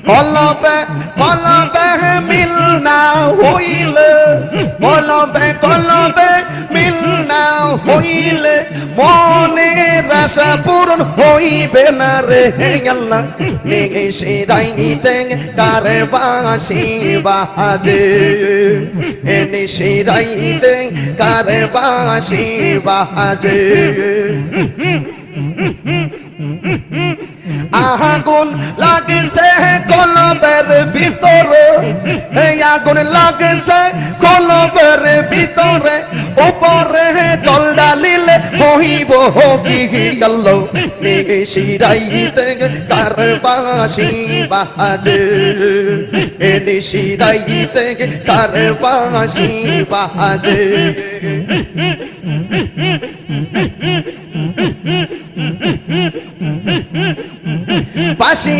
কলবে কলবে মিল না হইলে, কলবে মিল না হইলে মনের আশা পূরণ হইবে না রে আল্লাহ। নিশিরাইতে কারে বাঁশি বাজে, নিশিরাইতে কারে বাঁশি বাজে। আগুন লাগছে কলবের ভিতরে, আগুন লাগছে কলবের ভিতরে, উপরে জল ডালিলে হইব কি গেল। নিশিরাইতে কার বাঁশি বাজে, নিশিরাইতে কার বাঁশি বাজে। বাঁশি